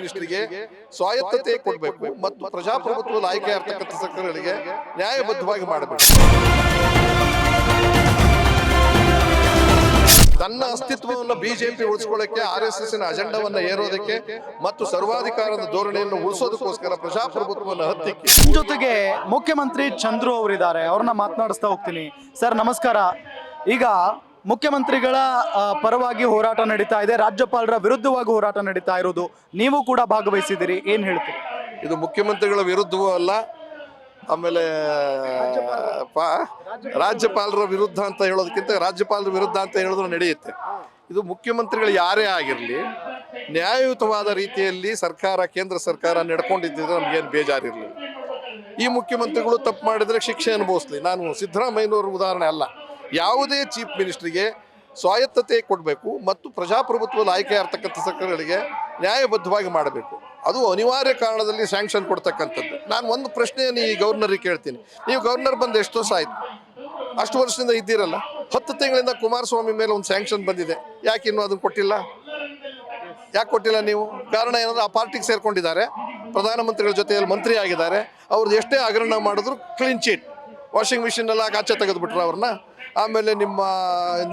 ಮಿನಿಸ್ಟರ್ಗೆ ಸ್ವಾಯತ್ತತೆ ಕೊಡಬೇಕು ಮತ್ತು ಪ್ರಜಾಪ್ರಭುತ್ವದ ಆಯ್ಕೆ ಆಗ್ತಕ್ಕಂಥ ಸರ್ಕಾರಗಳಿಗೆ ನ್ಯಾಯಬದ್ಧವಾಗಿ ಮಾಡಬೇಕು. ತನ್ನ ಅಸ್ತಿತ್ವವನ್ನು ಬಿಜೆಪಿ ಉಳಿಸ್ಕೊಳ್ಳಕ್ಕೆ RSS ಅಜೆಂಡಾವನ್ನ ಏರೋದಕ್ಕೆ ಮತ್ತು ಸರ್ವಾಧಿಕಾರದ ಧೋರಣೆಯನ್ನು ಉಳಿಸೋದಕ್ಕೋಸ್ಕರ ಪ್ರಜಾಪ್ರಭುತ್ವವನ್ನು ಹತ್ತಿಕ್ಕೆ. ಜೊತೆಗೆ ಮುಖ್ಯಮಂತ್ರಿ ಚಂದ್ರು ಅವರಿದ್ದಾರೆ, ಅವ್ರನ್ನ ಮಾತನಾಡಿಸ್ತಾ ಹೋಗ್ತೀನಿ. ಸರ್ ನಮಸ್ಕಾರ. ಈಗ ಮುಖ್ಯಮಂತ್ರಿಗಳ ಪರವಾಗಿ ಹೋರಾಟ ನಡೀತಾ ಇದೆ, ರಾಜ್ಯಪಾಲರ ವಿರುದ್ಧವಾಗಿ ಹೋರಾಟ ನಡೀತಾ ಇರೋದು, ನೀವು ಕೂಡ ಭಾಗವಹಿಸಿದ್ದೀರಿ, ಏನ್ ಹೇಳ್ತೀರಿ? ಇದು ಮುಖ್ಯಮಂತ್ರಿಗಳ ವಿರುದ್ಧವೂ ಅಲ್ಲ, ಆಮೇಲೆ ರಾಜ್ಯಪಾಲರ ವಿರುದ್ಧ ಅಂತ ಹೇಳೋದಕ್ಕಿಂತ ರಾಜ್ಯಪಾಲರ ವಿರುದ್ಧ ಅಂತ ಹೇಳಿದ್ರು ನಡೆಯುತ್ತೆ. ಇದು ಮುಖ್ಯಮಂತ್ರಿಗಳು ಯಾರೇ ಆಗಿರಲಿ ನ್ಯಾಯಯುತವಾದ ರೀತಿಯಲ್ಲಿ ಸರ್ಕಾರ, ಕೇಂದ್ರ ಸರ್ಕಾರ ನಡ್ಕೊಂಡಿದ್ದರೆ ನಮಗೇನು ಬೇಜಾರಿರಲಿಲ್ಲ. ಈ ಮುಖ್ಯಮಂತ್ರಿಗಳು ತಪ್ಪು ಮಾಡಿದರೆ ಶಿಕ್ಷೆ ಅನುಭವಿಸ್ಲಿ. ನಾನು ಸಿದ್ದರಾಮಯ್ಯನವ್ರ ಉದಾಹರಣೆ ಅಲ್ಲ. ಯಾವುದೇ ಚೀಫ್ ಮಿನಿಸ್ಟ್ರಿಗೆ ಸ್ವಾಯತ್ತತೆ ಕೊಡಬೇಕು ಮತ್ತು ಪ್ರಜಾಪ್ರಭುತ್ವದ ಆಯ್ಕೆ ಆಗ್ತಕ್ಕಂಥ ಸರ್ಕಾರಗಳಿಗೆ ನ್ಯಾಯಬದ್ಧವಾಗಿ ಮಾಡಬೇಕು. ಅದು ಅನಿವಾರ್ಯ ಕಾರಣದಲ್ಲಿ ಸ್ಯಾಂಕ್ಷನ್ ಕೊಡ್ತಕ್ಕಂಥದ್ದು. ನಾನು ಒಂದು ಪ್ರಶ್ನೆಯನ್ನು ಈ ಗವರ್ನರಿಗೆ ಕೇಳ್ತೀನಿ. ನೀವು ಗವರ್ನರ್ ಬಂದು ಎಷ್ಟು ವರ್ಷ ಆಯಿತು? ಅಷ್ಟು ವರ್ಷದಿಂದ ಇದ್ದೀರಲ್ಲ. 10 ತಿಂಗಳಿಂದ ಕುಮಾರಸ್ವಾಮಿ ಮೇಲೆ ಒಂದು ಸ್ಯಾಂಕ್ಷನ್ ಬಂದಿದೆ, ಯಾಕೆ ಇನ್ನೂ ಅದನ್ನು ಕೊಟ್ಟಿಲ್ಲ? ಯಾಕೆ ಕೊಟ್ಟಿಲ್ಲ ನೀವು? ಕಾರಣ ಏನಂದ್ರೆ ಆ ಪಾರ್ಟಿಗೆ ಸೇರ್ಕೊಂಡಿದ್ದಾರೆ, ಪ್ರಧಾನಮಂತ್ರಿಗಳ ಜೊತೆಯಲ್ಲಿ ಮಂತ್ರಿ ಆಗಿದ್ದಾರೆ. ಅವ್ರದ್ದು ಎಷ್ಟೇ ಹಗರಣ ಮಾಡಿದ್ರು ಕ್ಲೀನ್ ಚೀಟ್, ವಾಷಿಂಗ್ ಮಿಷಿನ್ ಎಲ್ಲ ಆಚೆ ತೆಗೆದುಬಿಟ್ರು ಅವ್ರನ್ನ. ಆಮೇಲೆ ನಿಮ್ಮ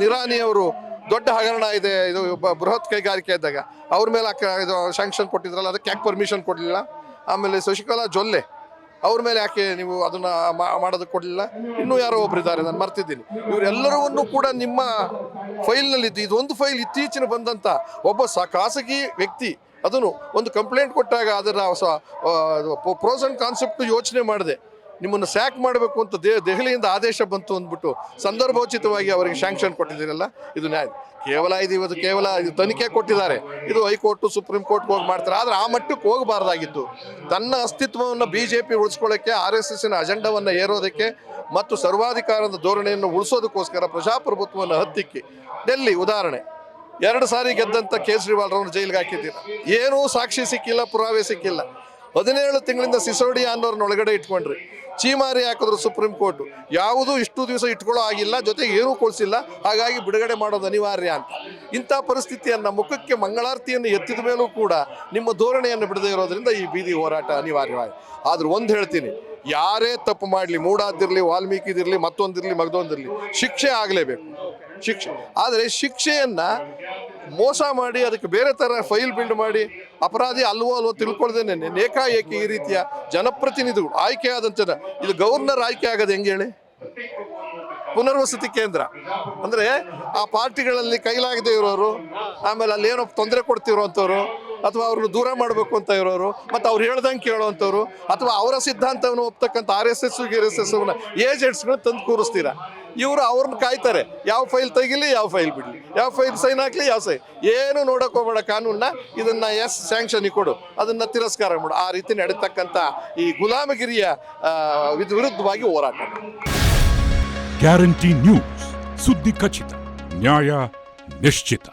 ನಿರಾನಿಯವರು ದೊಡ್ಡ ಹಗರಣ ಇದೆ, ಇದು ಬೃಹತ್ ಕೈಗಾರಿಕೆ ಇದ್ದಾಗ ಅವ್ರ ಮೇಲೆ ಇದು ಸ್ಯಾಂಕ್ಷನ್ ಕೊಟ್ಟಿದ್ರಲ್ಲ, ಅದಕ್ಕೆ ಯಾಕೆ ಪರ್ಮಿಷನ್ ಕೊಡಲಿಲ್ಲ? ಆಮೇಲೆ ಶಶಿಕಲಾ ಜೊಲ್ಲೆ ಅವ್ರ ಮೇಲೆ ಯಾಕೆ ನೀವು ಅದನ್ನು ಮಾಡೋದಕ್ಕೆ ಕೊಡಲಿಲ್ಲ? ಇನ್ನೂ ಯಾರೋ ಒಬ್ಬರಿದ್ದಾರೆ, ನಾನು ಮರ್ತಿದ್ದೀನಿ. ಇವರೆಲ್ಲರನ್ನೂ ಕೂಡ ನಿಮ್ಮ ಫೈಲ್ನಲ್ಲಿದ್ದು, ಇದೊಂದು ಫೈಲ್ ಇತ್ತೀಚಿನ ಬಂದಂಥ ಒಬ್ಬ ಖಾಸಗಿ ವ್ಯಕ್ತಿ ಅದನ್ನು ಒಂದು ಕಂಪ್ಲೇಂಟ್ ಕೊಟ್ಟಾಗ ಅದರ ಪ್ರೋಸ್ ಆ್ಯಂಡ್ ಕಾನ್ಸೆಪ್ಟ್ ಯೋಚನೆ ಮಾಡಿದೆ ನಿಮ್ಮನ್ನು ಸ್ಯಾಕ್ ಮಾಡಬೇಕು ಅಂತ ದೆಹಲಿಯಿಂದ ಆದೇಶ ಬಂತು ಅಂದ್ಬಿಟ್ಟು ಸಂದರ್ಭೋಚಿತವಾಗಿ ಅವರಿಗೆ ಸ್ಯಾಂಕ್ಷನ್ ಕೊಟ್ಟಿದ್ದೀರಲ್ಲ, ಇದು ನ್ಯಾಯ. ಕೇವಲ ಇದು ತನಿಖೆ ಕೊಟ್ಟಿದ್ದಾರೆ, ಇದು ಹೈಕೋರ್ಟು ಸುಪ್ರೀಂ ಕೋರ್ಟ್ಗೆ ಹೋಗಿ ಮಾಡ್ತಾರೆ. ಆದರೆ ಆ ಮಟ್ಟಕ್ಕೆ ಹೋಗಬಾರ್ದಾಗಿತ್ತು. ತನ್ನ ಅಸ್ತಿತ್ವವನ್ನು ಬಿಜೆಪಿ ಉಳಿಸ್ಕೊಳ್ಳೋಕ್ಕೆ, RSS ಅಜೆಂಡಾವನ್ನು ಏರೋದಕ್ಕೆ ಮತ್ತು ಸರ್ವಾಧಿಕಾರದ ಧೋರಣೆಯನ್ನು ಉಳಿಸೋದಕ್ಕೋಸ್ಕರ ಪ್ರಜಾಪ್ರಭುತ್ವವನ್ನು ಹತ್ತಿಕ್ಕಿ. ಡೆಲ್ಲಿ ಉದಾಹರಣೆ, 2 ಸಾರಿ ಗೆದ್ದಂಥ ಕೇಜ್ರಿವಾಲ್ರವ್ರನ್ನ ಜೈಲಿಗೆ ಹಾಕಿದ್ದೀರ. ಏನೂ ಸಾಕ್ಷಿ ಸಿಕ್ಕಿಲ್ಲ, ಪುರಾವೆ ಸಿಕ್ಕಿಲ್ಲ. 17 ತಿಂಗಳಿಂದ ಸಿಸೋಡಿಯಾ ಅನ್ನೋರನ್ನ ಒಳಗಡೆ ಇಟ್ಕೊಂಡ್ರಿ. ಚೀಮಾರಿ ಹಾಕಿದ್ರು ಸುಪ್ರೀಂ ಕೋರ್ಟು. ಯಾವುದೂ ಇಷ್ಟು ದಿವಸ ಇಟ್ಕೊಳ್ಳೋ ಆಗಿಲ್ಲ, ಜೊತೆಗೆ ಏನೂ ಕೊಡಿಸಿಲ್ಲ. ಹಾಗಾಗಿ ಬಿಡುಗಡೆ ಮಾಡೋದು ಅನಿವಾರ್ಯ ಅಂತ. ಇಂಥ ಪರಿಸ್ಥಿತಿಯನ್ನು, ಮುಖಕ್ಕೆ ಮಂಗಳಾರತಿಯನ್ನು ಎತ್ತಿದ ಮೇಲೂ ಕೂಡ ನಿಮ್ಮ ಧೋರಣೆಯನ್ನು ಬಿಡದೇ ಇರೋದ್ರಿಂದ ಈ ಬೀದಿ ಹೋರಾಟ ಅನಿವಾರ್ಯವಾಗಿ. ಆದ್ರೆ ಒಂದು ಹೇಳ್ತೀನಿ, ಯಾರೇ ತಪ್ಪು ಮಾಡಲಿ, ಮೂಡಾದಿರಲಿ, ವಾಲ್ಮೀಕಿದಿರಲಿ, ಮತ್ತೊಂದಿರಲಿ, ಮಗದೊಂದಿರಲಿ, ಶಿಕ್ಷೆ ಆಗಲೇಬೇಕು. ಶಿಕ್ಷೆ. ಆದರೆ ಶಿಕ್ಷೆಯನ್ನು ಮೋಸ ಮಾಡಿ ಅದಕ್ಕೆ ಬೇರೆ ಥರ ಫೈಲ್ ಬಿಲ್ಡ್ ಮಾಡಿ ಅಪರಾಧಿ ಅಲ್ವೋ ತಿಳ್ಕೊಳ್ದೇನೆ ಏಕಾಏಕಿ ಈ ರೀತಿಯ ಜನಪ್ರತಿನಿಧಿಗಳು ಆಯ್ಕೆ ಆದಂಥ, ಇದು ಗವರ್ನರ್ ಆಯ್ಕೆ ಆಗೋದು ಹೆಂಗೆ ಹೇಳಿ? ಪುನರ್ವಸತಿ ಕೇಂದ್ರ ಅಂದರೆ ಆ ಪಾರ್ಟಿಗಳಲ್ಲಿ ಕೈಲಾಗದೆ ಇರೋರು, ಆಮೇಲೆ ಅಲ್ಲಿ ಏನೋ ತೊಂದರೆ ಕೊಡ್ತಿರೋ ಅಂಥವ್ರು, ಅಥವಾ ಅವ್ರನ್ನ ದೂರ ಮಾಡಬೇಕು ಅಂತ ಇರೋರು, ಮತ್ತು ಅವ್ರು ಹೇಳ್ದಂಗೆ ಕೇಳೋವಂಥವ್ರು, ಅಥವಾ ಅವರ ಸಿದ್ಧಾಂತವನ್ನು ಒಪ್ತಕ್ಕಂಥ RSS ಏಜೆಂಟ್ಸ್ಗಳನ್ನ ತಂದು ಕೂರಿಸ್ತೀರ. ಇವರು ಅವ್ರನ್ನ ಕಾಯ್ತಾರೆ, ಯಾವ ಫೈಲ್ ತೆಗಿಲಿ, ಯಾವ ಫೈಲ್ ಬಿಡಲಿ, ಯಾವ ಫೈಲ್ ಸೈನ್ ಹಾಕ್ಲಿ, ಯಾವ ಸೈನ್ ಏನು ನೋಡೋಕೆ ಹೋಗಬೇಡ. ಕಾನೂನನ್ನ ಇದನ್ನು ಸ್ಯಾಂಕ್ಷನಿಗೆ ಕೊಡು, ಅದನ್ನು ತಿರಸ್ಕಾರ ಮಾಡು. ಆ ರೀತಿ ನಡೀತಕ್ಕಂಥ ಈ ಗುಲಾಮಗಿರಿಯ ವಿರುದ್ಧವಾಗಿ ಹೋರಾಟ. ಗ್ಯಾರಂಟಿ ನ್ಯೂಸ್, ಸುದ್ದಿ ಖಚಿತ, ನ್ಯಾಯ ನಿಶ್ಚಿತ.